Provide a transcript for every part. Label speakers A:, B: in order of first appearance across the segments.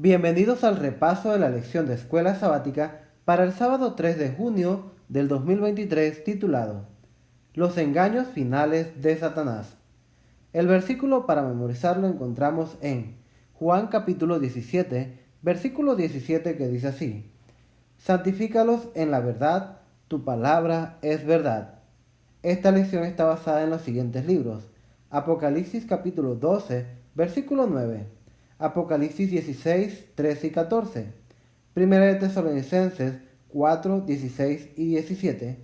A: Bienvenidos al repaso de la lección de escuela sabática para el sábado 3 de junio del 2023 titulado Los engaños finales de Satanás. El versículo para memorizarlo encontramos en Juan capítulo 17, versículo 17 que dice así: Santifícalos en la verdad, tu palabra es verdad. Esta lección está basada en los siguientes libros: Apocalipsis capítulo 12, versículo 9, Apocalipsis 16, 13 y 14, Primera de Tesalonicenses 4, 16 y 17,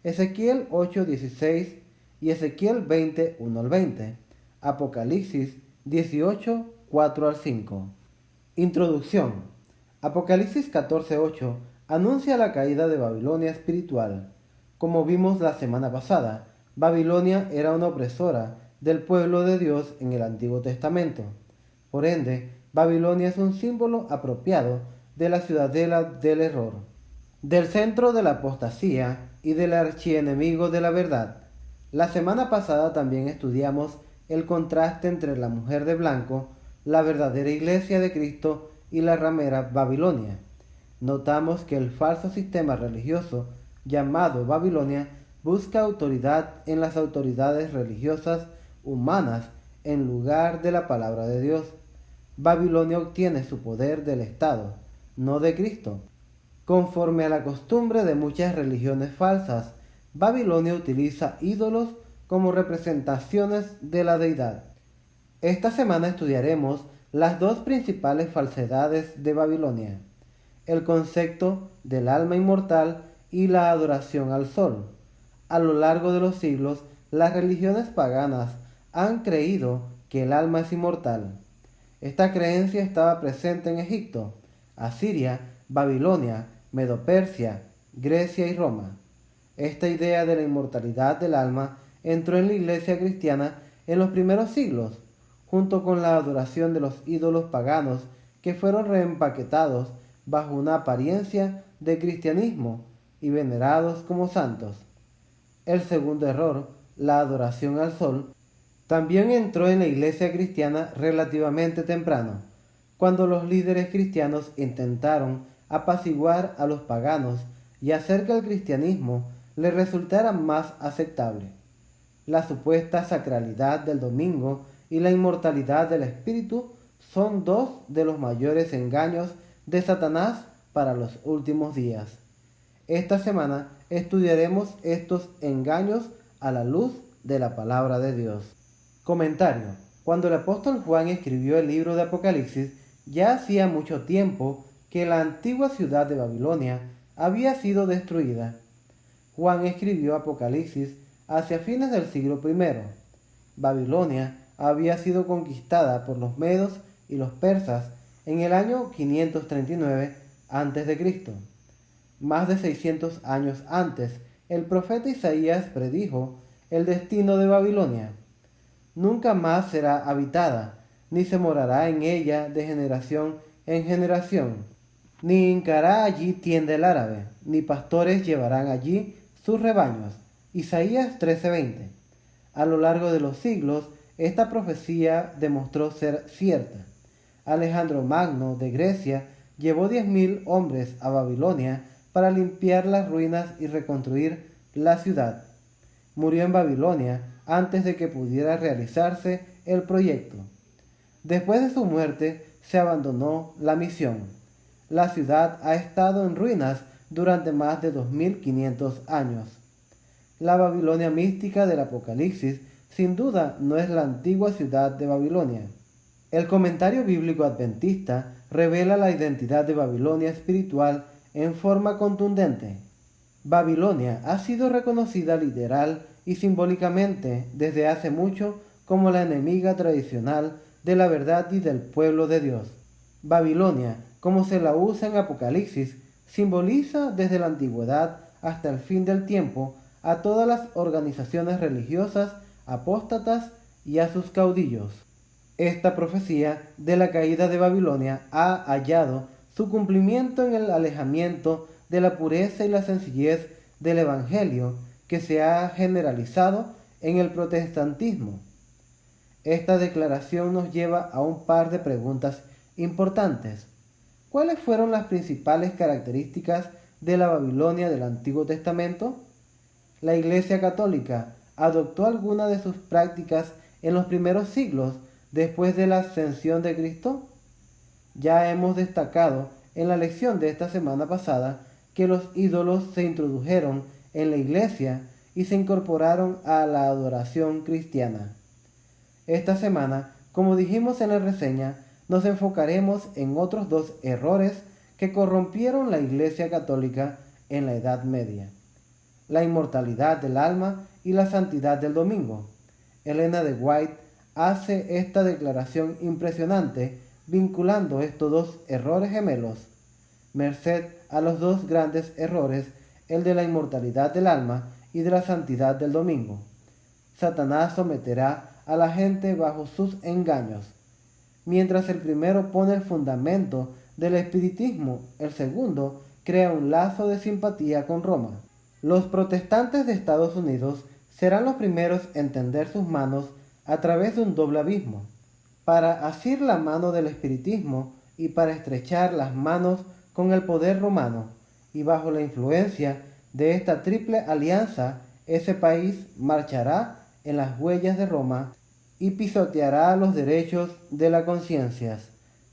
A: Ezequiel 8, 16 y Ezequiel 20, 1 al 20, Apocalipsis 18, 4 al 5. Introducción. Apocalipsis 14, 8 anuncia la caída de Babilonia espiritual. Como vimos la semana pasada, Babilonia era una opresora del pueblo de Dios en el Antiguo Testamento. Por ende, Babilonia es un símbolo apropiado de la ciudadela del error, del centro de la apostasía y del archienemigo de la verdad. La semana pasada también estudiamos el contraste entre la mujer de blanco, la verdadera iglesia de Cristo, y la ramera Babilonia. Notamos que el falso sistema religioso llamado Babilonia busca autoridad en las autoridades religiosas humanas en lugar de la palabra de Dios. Babilonia obtiene su poder del Estado, no de Cristo. Conforme a la costumbre de muchas religiones falsas, Babilonia utiliza ídolos como representaciones de la deidad. Esta semana estudiaremos las dos principales falsedades de Babilonia: el concepto del alma inmortal y la adoración al sol. A lo largo de los siglos, las religiones paganas han creído que el alma es inmortal. Esta creencia estaba presente en Egipto, Asiria, Babilonia, Medo-Persia, Grecia y Roma. Esta idea de la inmortalidad del alma entró en la iglesia cristiana en los primeros siglos, junto con la adoración de los ídolos paganos que fueron reempaquetados bajo una apariencia de cristianismo y venerados como santos. El segundo error, la adoración al sol, también entró en la iglesia cristiana relativamente temprano, cuando los líderes cristianos intentaron apaciguar a los paganos y hacer que el cristianismo les resultara más aceptable. La supuesta sacralidad del domingo y la inmortalidad del espíritu son dos de los mayores engaños de Satanás para los últimos días. Esta semana estudiaremos estos engaños a la luz de la palabra de Dios. Comentario. Cuando el apóstol Juan escribió el libro de Apocalipsis, ya hacía mucho tiempo que la antigua ciudad de Babilonia había sido destruida. Juan escribió Apocalipsis hacia fines del siglo I. Babilonia había sido conquistada por los medos y los persas en el año 539 a.C. Más de 600 años antes, el profeta Isaías predijo el destino de Babilonia. Nunca más será habitada, ni se morará en ella de generación en generación, ni hincará allí tienda el árabe, ni pastores llevarán allí sus rebaños. Isaías 13:20. A lo largo de los siglos, esta profecía demostró ser cierta. Alejandro Magno de Grecia llevó 10.000 hombres a Babilonia para limpiar las ruinas y reconstruir la ciudad. Murió en Babilonia antes de que pudiera realizarse el proyecto. Después de su muerte, se abandonó la misión. La ciudad ha estado en ruinas durante más de 2500 años. La Babilonia mística del Apocalipsis sin duda no es la antigua ciudad de Babilonia. El comentario bíblico adventista revela la identidad de Babilonia espiritual en forma contundente. Babilonia ha sido reconocida literal y simbólicamente desde hace mucho como la enemiga tradicional de la verdad y del pueblo de Dios. Babilonia, como se la usa en Apocalipsis, simboliza desde la antigüedad hasta el fin del tiempo a todas las organizaciones religiosas apóstatas y a sus caudillos. Esta profecía de la caída de Babilonia ha hallado su cumplimiento en el alejamiento de la pureza y la sencillez del Evangelio que se ha generalizado en el protestantismo. Esta declaración nos lleva a un par de preguntas importantes. ¿Cuáles fueron las principales características de la Babilonia del Antiguo Testamento? La Iglesia Católica adoptó alguna de sus prácticas en los primeros siglos después de la ascensión de Cristo. Ya hemos destacado en la lección de esta semana pasada que los ídolos se introdujeron en la Iglesia y se incorporaron a la adoración cristiana. Esta semana, como dijimos en la reseña, nos enfocaremos en otros dos errores que corrompieron la Iglesia Católica en la Edad Media: la inmortalidad del alma y la santidad del domingo. Elena de White hace esta declaración impresionante vinculando estos dos errores gemelos. Merced a los dos grandes errores, el de la inmortalidad del alma y de la santidad del domingo, Satanás someterá a la gente bajo sus engaños. Mientras el primero pone el fundamento del espiritismo, el segundo crea un lazo de simpatía con Roma. Los protestantes de Estados Unidos serán los primeros en tender sus manos a través de un doble abismo, para asir la mano del espiritismo y para estrechar las manos con el poder romano, y bajo la influencia de esta triple alianza, ese país marchará en las huellas de Roma y pisoteará los derechos de las conciencias.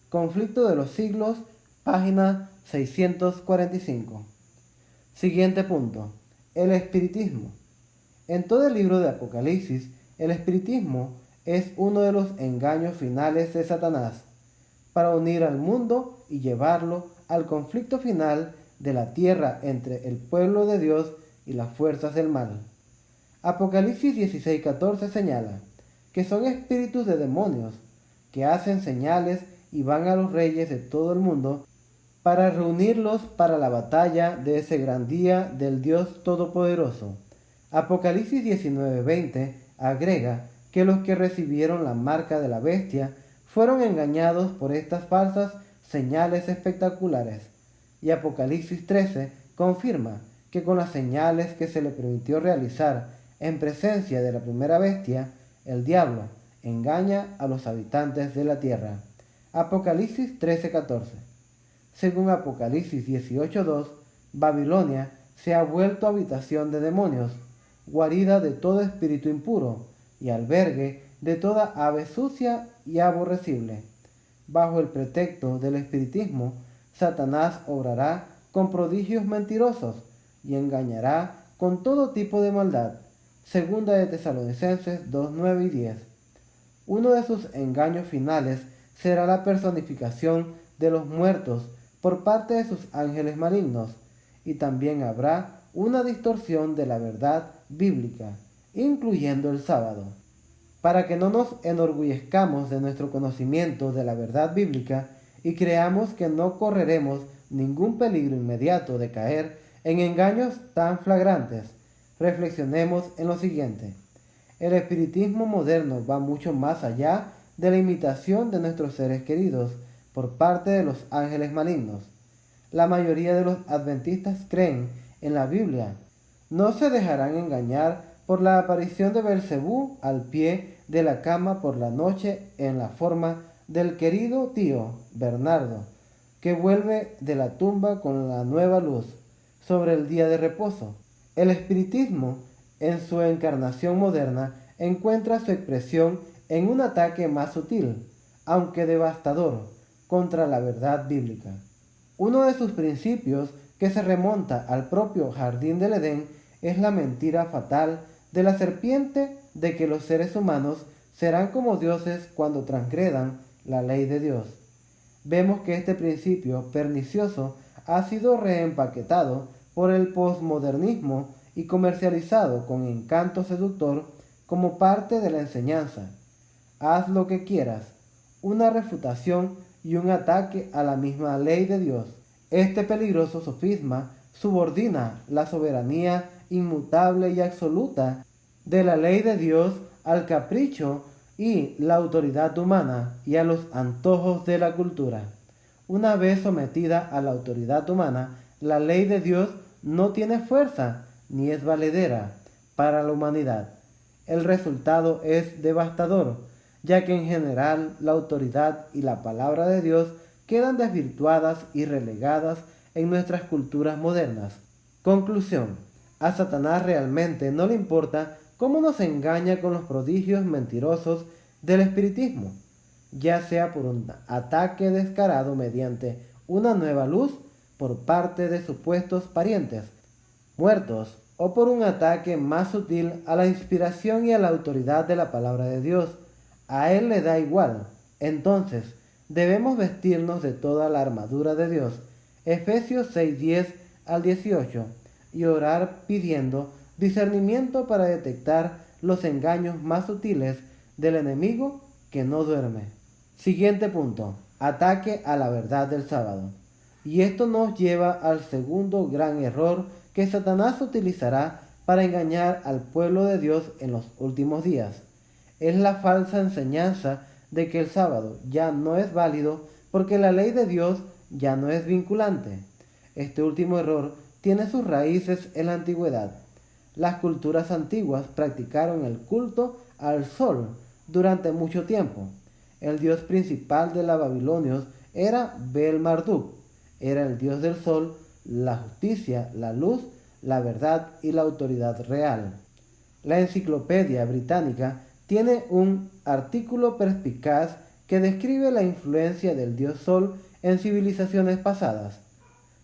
A: Conflicto de los siglos, página 645. Siguiente punto: el espiritismo. En todo el libro de Apocalipsis, el espiritismo es uno de los engaños finales de Satanás, para unir al mundo y llevarlo al conflicto final de la tierra entre el pueblo de Dios y las fuerzas del mal. Apocalipsis 16:14 señala que son espíritus de demonios que hacen señales y van a los reyes de todo el mundo para reunirlos para la batalla de ese gran día del Dios Todopoderoso. Apocalipsis 19:20 agrega que los que recibieron la marca de la bestia fueron engañados por estas falsas señales espectaculares. Y Apocalipsis 13 confirma que con las señales que se le permitió realizar en presencia de la primera bestia, el diablo engaña a los habitantes de la tierra. Apocalipsis 13:14. Según Apocalipsis 18:2, Babilonia se ha vuelto habitación de demonios, guarida de todo espíritu impuro y albergue de toda ave sucia y aborrecible. Bajo el pretexto del espiritismo, Satanás obrará con prodigios mentirosos y engañará con todo tipo de maldad. Segunda de Tesalonicenses 2:9 y 10. Uno de sus engaños finales será la personificación de los muertos por parte de sus ángeles malignos, y también habrá una distorsión de la verdad bíblica, incluyendo el sábado. Para que no nos enorgullezcamos de nuestro conocimiento de la verdad bíblica y creamos que no correremos ningún peligro inmediato de caer en engaños tan flagrantes, reflexionemos en lo siguiente: el espiritismo moderno va mucho más allá de la imitación de nuestros seres queridos por parte de los ángeles malignos. La mayoría de los adventistas creen en la Biblia. No se dejarán engañar por la aparición de Belcebú al pie de la cama por la noche en la forma del querido tío Bernardo, que vuelve de la tumba con la nueva luz sobre el día de reposo. El espiritismo, en su encarnación moderna, encuentra su expresión en un ataque más sutil, aunque devastador, contra la verdad bíblica. Uno de sus principios, que se remonta al propio jardín del Edén, es la mentira fatal de la serpiente de que los seres humanos serán como dioses cuando transgredan la ley de Dios. Vemos que este principio pernicioso ha sido reempaquetado por el posmodernismo y comercializado con encanto seductor como parte de la enseñanza. Haz lo que quieras, una refutación y un ataque a la misma ley de Dios. Este peligroso sofisma subordina la soberanía inmutable y absoluta de la ley de Dios al capricho y la autoridad humana y a los antojos de la cultura. Una vez sometida a la autoridad humana, la ley de Dios no tiene fuerza ni es valedera para la humanidad. El resultado es devastador, ya que en general la autoridad y la palabra de Dios quedan desvirtuadas y relegadas en nuestras culturas modernas. Conclusión: a Satanás realmente no le importa cómo nos engaña con los prodigios mentirosos del espiritismo, ya sea por un ataque descarado mediante una nueva luz por parte de supuestos parientes muertos, o por un ataque más sutil a la inspiración y a la autoridad de la palabra de Dios. A él le da igual. Entonces, debemos vestirnos de toda la armadura de Dios, Efesios 6:10 al 18, y orar pidiendo discernimiento para detectar los engaños más sutiles del enemigo que no duerme. Siguiente punto: ataque a la verdad del sábado. Y esto nos lleva al segundo gran error que Satanás utilizará para engañar al pueblo de Dios en los últimos días. Es la falsa enseñanza de que el sábado ya no es válido porque la ley de Dios ya no es vinculante. Este último error tiene sus raíces en la antigüedad. Las culturas antiguas practicaron el culto al sol durante mucho tiempo. El dios principal de los babilonios era Bel-Marduk. Era el dios del sol, la justicia, la luz, la verdad y la autoridad real. La Enciclopedia Británica tiene un artículo perspicaz que describe la influencia del dios Sol en civilizaciones pasadas.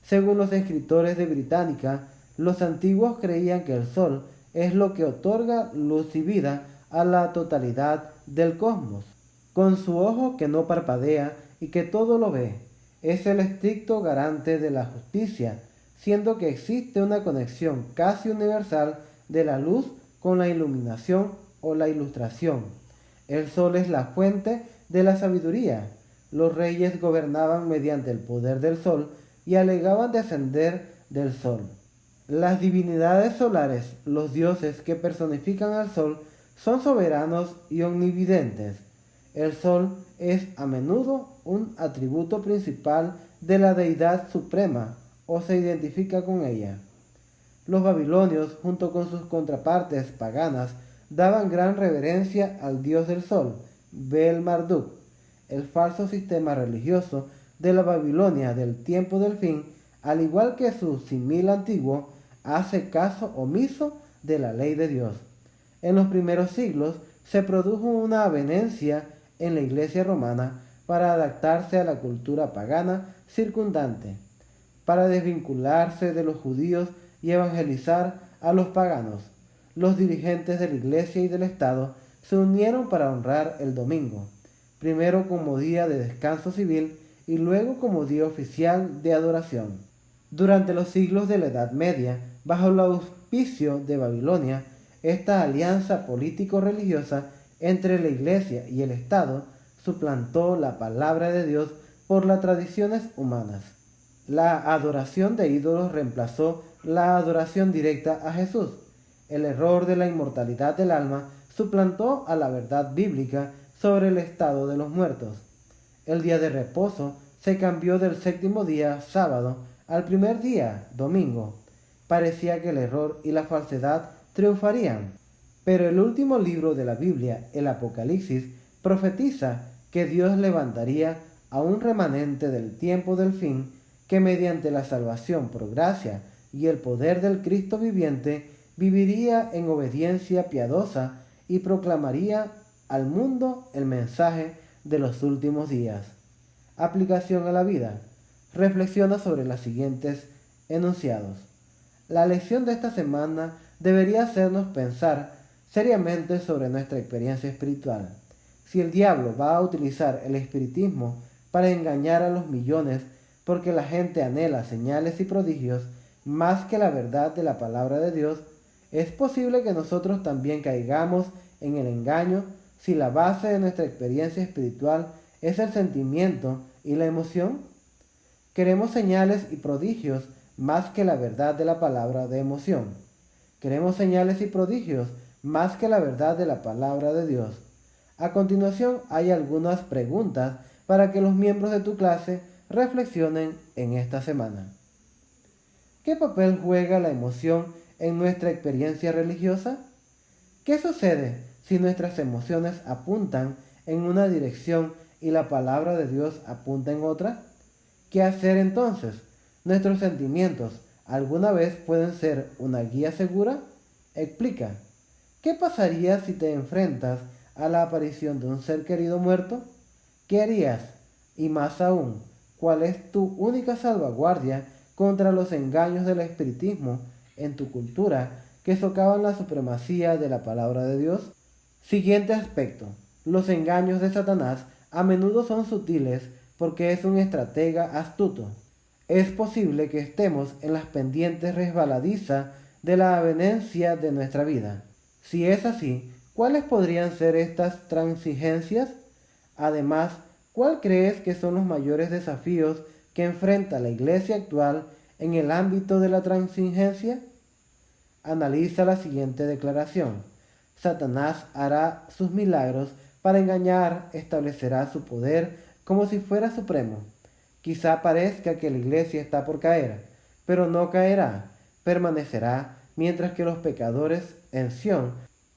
A: Según los escritores de Británica, los antiguos creían que el Sol es lo que otorga luz y vida a la totalidad del cosmos. Con su ojo que no parpadea y que todo lo ve, es el estricto garante de la justicia, siendo que existe una conexión casi universal de la luz con la iluminación o la ilustración. El sol es la fuente de la sabiduría. Los reyes gobernaban mediante el poder del sol y alegaban descender del sol. Las divinidades solares, los dioses que personifican al sol, son soberanos y omnividentes. El sol es a menudo un atributo principal de la deidad suprema o se identifica con ella. Los babilonios, junto con sus contrapartes paganas, daban gran reverencia al dios del sol, Bel-Marduk. El falso sistema religioso de la Babilonia del tiempo del fin, al igual que su símil antiguo, hace caso omiso de la ley de Dios. En los primeros siglos se produjo una avenencia en la iglesia romana para adaptarse a la cultura pagana circundante, para desvincularse de los judíos y evangelizar a los paganos. Los dirigentes de la iglesia y del Estado se unieron para honrar el domingo, primero como día de descanso civil y luego como día oficial de adoración. Durante los siglos de la Edad Media, bajo el auspicio de Babilonia, esta alianza político-religiosa entre la iglesia y el Estado suplantó la palabra de Dios por las tradiciones humanas. La adoración de ídolos reemplazó la adoración directa a Jesús. El error de la inmortalidad del alma suplantó a la verdad bíblica sobre el estado de los muertos. El día de reposo se cambió del séptimo día, sábado, al primer día, domingo. Parecía que el error y la falsedad triunfarían. Pero el último libro de la Biblia, el Apocalipsis, profetiza que Dios levantaría a un remanente del tiempo del fin que mediante la salvación por gracia y el poder del Cristo viviente viviría en obediencia piadosa y proclamaría al mundo el mensaje de los últimos días. Aplicación a la vida. Reflexiona sobre los siguientes enunciados. La lección de esta semana debería hacernos pensar seriamente sobre nuestra experiencia espiritual. Si el diablo va a utilizar el espiritismo para engañar a los millones porque la gente anhela señales y prodigios más que la verdad de la palabra de Dios, es posible que nosotros también caigamos en el engaño si la base de nuestra experiencia espiritual es el sentimiento y la emoción. Queremos señales y prodigios más que la verdad de la palabra de emoción. Queremos señales y prodigios más que la verdad de la palabra de Dios. A continuación hay algunas preguntas para que los miembros de tu clase reflexionen en esta semana. ¿Qué papel juega la emoción en nuestra experiencia religiosa? ¿Qué sucede si nuestras emociones apuntan en una dirección y la palabra de Dios apunta en otra? ¿Qué hacer entonces? ¿Nuestros sentimientos alguna vez pueden ser una guía segura? Explica. ¿Qué pasaría si te enfrentas a la aparición de un ser querido muerto? ¿Qué harías? Y más aún, ¿cuál es tu única salvaguardia contra los engaños del espiritismo en tu cultura que socavan la supremacía de la palabra de Dios? Siguiente aspecto. Los engaños de Satanás a menudo son sutiles porque es un estratega astuto. Es posible que estemos en las pendientes resbaladizas de la avenencia de nuestra vida. Si es así, ¿cuáles podrían ser estas transigencias? Además, ¿cuál crees que son los mayores desafíos que enfrenta la Iglesia actual en el ámbito de la transigencia? Analiza la siguiente declaración. Satanás hará sus milagros para engañar, establecerá su poder como si fuera supremo. Quizá parezca que la iglesia está por caer, pero no caerá, permanecerá, mientras que los pecadores en Sión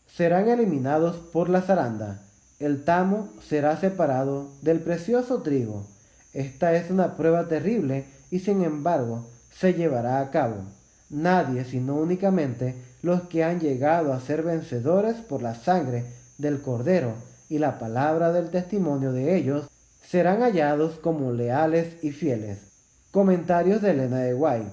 A: serán eliminados por la zaranda. El tamo será separado del precioso trigo. Esta es una prueba terrible y sin embargo se llevará a cabo. Nadie, sino únicamente los que han llegado a ser vencedores por la sangre del Cordero y la palabra del testimonio de ellos, serán hallados como leales y fieles. Comentarios de Elena de White,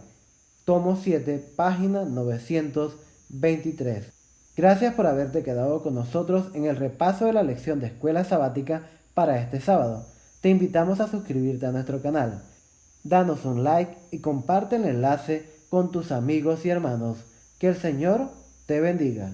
A: tomo 7, página 923. Gracias por haberte quedado con nosotros en el repaso de la lección de escuela sabática para este sábado. Te invitamos a suscribirte a nuestro canal. Danos un like y comparte el enlace con tus amigos y hermanos. Que el Señor te bendiga.